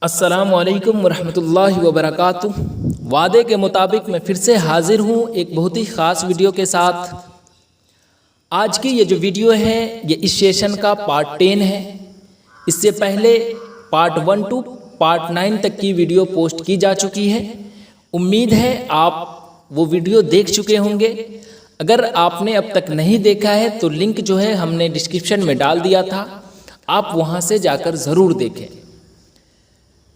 السلام علیکم ورحمۃ اللہ وبرکاتہ۔ وعدے کے مطابق میں پھر سے حاضر ہوں ایک بہت ہی خاص ویڈیو کے ساتھ۔ آج کی یہ جو ویڈیو ہے یہ اس سیشن کا پارٹ 10 ہے۔ اس سے پہلے پارٹ 1 ٹو پارٹ 9 تک کی ویڈیو پوسٹ کی جا چکی ہے۔ امید ہے آپ وہ ویڈیو دیکھ چکے ہوں گے۔ اگر آپ نے اب تک نہیں دیکھا ہے تو لنک جو ہے ہم نے ڈسکرپشن میں ڈال دیا تھا، آپ وہاں سے جا کر ضرور دیکھیں۔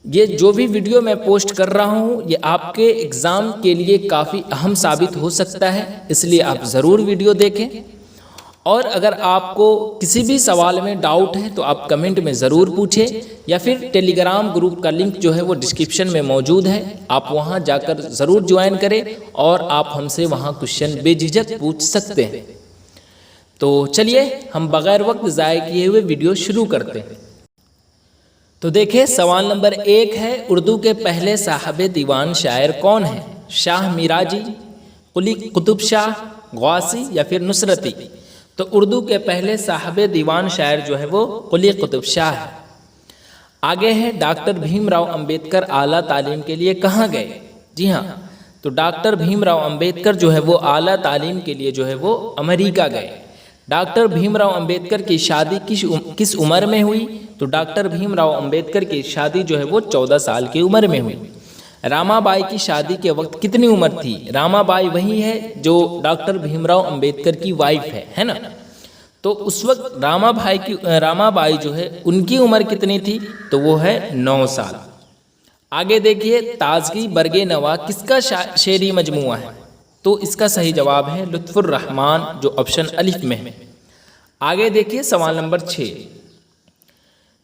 یہ جو بھی ویڈیو میں پوسٹ کر رہا ہوں یہ آپ کے ایگزام کے لیے کافی اہم ثابت ہو سکتا ہے، اس لیے آپ ضرور ویڈیو دیکھیں۔ اور اگر آپ کو کسی بھی سوال میں ڈاؤٹ ہے تو آپ کمنٹ میں ضرور پوچھیں، یا پھر ٹیلی گرام گروپ کا لنک جو ہے وہ ڈسکرپشن میں موجود ہے، آپ وہاں جا کر ضرور جوائن کریں اور آپ ہم سے وہاں کوشچن بے جھجک پوچھ سکتے ہیں۔ تو چلیے ہم بغیر وقت ضائع کیے ہوئے ویڈیو شروع کرتے ہیں۔ تو دیکھیں سوال نمبر 1 ہے، اردو کے پہلے صاحب دیوان شاعر کون ہیں؟ شاہ میراجی، قلی قطب شاہ، غوثی یا پھر نصرتی؟ تو اردو کے پہلے صاحب دیوان شاعر جو ہے وہ قلی قطب شاہ ہے۔ آگے ہے ڈاکٹر بھیم راؤ امبیڈکر اعلیٰ تعلیم کے لیے کہاں گئے؟ جی ہاں، تو ڈاکٹر بھیم راؤ امبیڈکر جو ہے وہ اعلیٰ تعلیم کے لیے جو ہے وہ امریکہ گئے۔ ڈاکٹر بھیم راؤ امبیڈکر کی شادی کس عمر میں ہوئی؟ تو ڈاکٹر بھیم راؤ امبیڈکر کی شادی جو ہے وہ 14 سال کی عمر میں ہوئی۔ راما بائی کی شادی کے وقت کتنی عمر تھی؟ راما بائی وہی ہے جو ڈاکٹر بھیم راؤ امبیڈکر کی وائف ہے نا؟ تو اس وقت راما بائی جو ہے ان کی عمر کتنی تھی؟ تو وہ ہے 9 سال۔ آگے دیکھیے تازگی برگ نوا کس کا شعری مجموعہ ہے؟ تو اس کا صحیح جواب ہے لطف الرحمن، جو آپشن الف میں ہے۔ آگے دیکھیے سوال نمبر 6،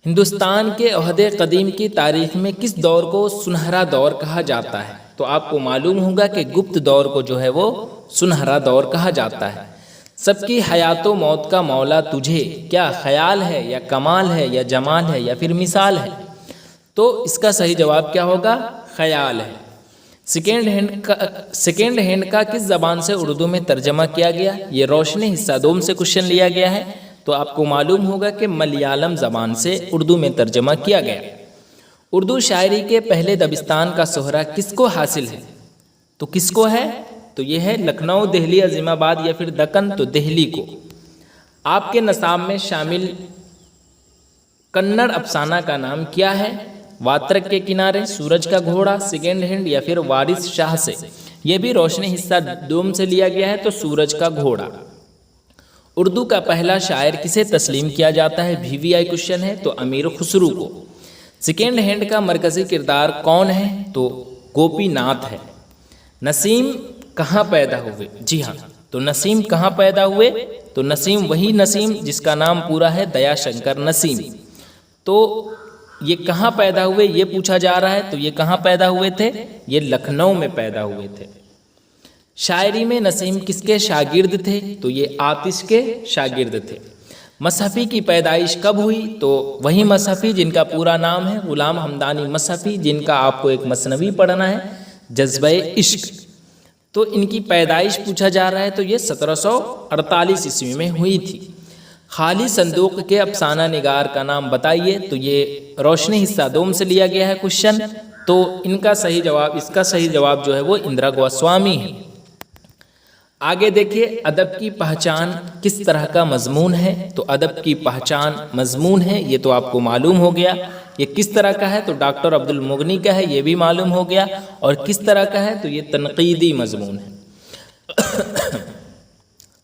ہندوستان کے عہد قدیم کی تاریخ میں کس دور کو سنہرا دور کہا جاتا ہے؟ تو آپ کو معلوم ہوگا کہ گپت دور کو جو ہے وہ سنہرا دور کہا جاتا ہے۔ سب کی حیات و موت کا مولا تجھے کیا خیال ہے یا کمال ہے یا جمال ہے یا پھر مثال ہے؟ تو اس کا صحیح جواب کیا ہوگا؟ خیال ہے۔ سیکنڈ ہینڈ کا کس زبان سے اردو میں ترجمہ کیا گیا؟ یہ روشنی حصہ دوم سے کوشچن لیا گیا ہے، تو آپ کو معلوم ہوگا کہ ملیالم زبان سے اردو میں ترجمہ کیا گیا۔ اردو شاعری کے پہلے دبستان کا سہرا کس کو حاصل ہے؟ تو کس کو ہے؟ تو یہ ہے لکھنؤ، دہلی، عظیم آباد یا پھر دکن؟ تو دہلی کو۔ آپ کے نصاب میں شامل کنڑ افسانہ کا نام کیا ہے؟ واترک کے کنارے، سورج کا گھوڑا، سیکنڈ ہینڈ یا پھر وارث شاہ سے؟ یہ بھی روشنی حصہ دوم سے لیا گیا ہے، تو سورج کا گھوڑا۔ اردو کا پہلا شاعر کسے تسلیم کیا جاتا ہے؟ VVI کوشچن ہے، تو امیر خسرو کو۔ سیکنڈ ہینڈ کا مرکزی کردار کون ہے؟ تو گوپی ناتھ ہے۔ نسیم کہاں پیدا ہوئے؟ جی ہاں، تو نسیم کہاں پیدا ہوئے؟ تو نسیم وہی نسیم جس کا نام پورا ہے دیا شنکر نسیم۔ تو یہ کہاں پیدا ہوئے یہ پوچھا جا رہا ہے، تو یہ کہاں پیدا ہوئے تھے؟ یہ لکھنؤ میں پیدا ہوئے تھے۔ شاعری میں نسیم کس کے شاگرد تھے؟ تو یہ آتش کے شاگرد تھے۔ مصحفی کی پیدائش کب ہوئی؟ تو وہی مصحفی جن کا پورا نام ہے غلام حمدانی مصحفی، جن کا آپ کو ایک مثنوی پڑھنا ہے جذبہ عشق۔ تو ان کی پیدائش پوچھا جا رہا ہے، تو یہ 1748 عیسوی میں ہوئی تھی۔ خالی صندوق کے افسانہ نگار کا نام بتائیے؟ تو یہ روشنی حصہ دوم سے لیا گیا ہے کوشچن، تو اس کا صحیح جواب جو ہے وہ اندرا گوسوامی ہے۔ آگے دیکھیے ادب کی پہچان کس طرح کا مضمون ہے؟ تو ادب کی پہچان مضمون ہے، یہ تو آپ کو معلوم ہو گیا۔ یہ کس طرح کا ہے؟ تو ڈاکٹر عبد المغنی کا ہے، یہ بھی معلوم ہو گیا۔ اور کس طرح کا ہے؟ تو یہ تنقیدی مضمون ہے۔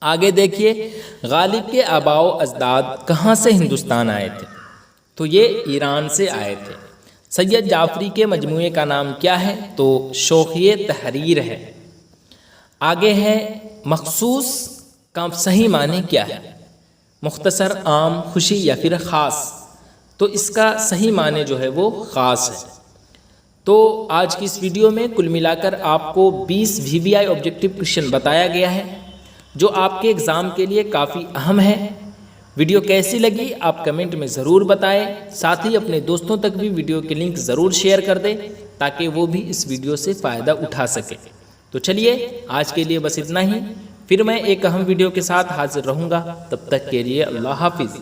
آگے دیکھیے غالب کے آباء و اجداد کہاں سے ہندوستان آئے تھے؟ تو یہ ایران سے آئے تھے۔ سید جعفری کے مجموعے کا نام کیا ہے؟ تو شوخیِ تحریر ہے۔ آگے ہے مخصوص کا صحیح معنی کیا ہے؟ مختصر، عام، خوشی یا پھر خاص؟ تو اس کا صحیح معنی جو ہے وہ خاص ہے۔ تو آج کی اس ویڈیو میں کل ملا کر آپ کو 20 VVI آبجیکٹیو کوشچن بتایا گیا ہے جو آپ کے ایگزام کے لیے کافی اہم ہے۔ ویڈیو کیسی لگی آپ کمنٹ میں ضرور بتائیں، ساتھ ہی اپنے دوستوں تک بھی ویڈیو کے لنک ضرور شیئر کر دیں تاکہ وہ بھی اس ویڈیو سے فائدہ اٹھا سکے۔ تو چلیے آج کے لیے بس اتنا ہی، پھر میں ایک اہم ویڈیو کے ساتھ حاضر رہوں گا، تب تک کے لیے اللہ حافظ۔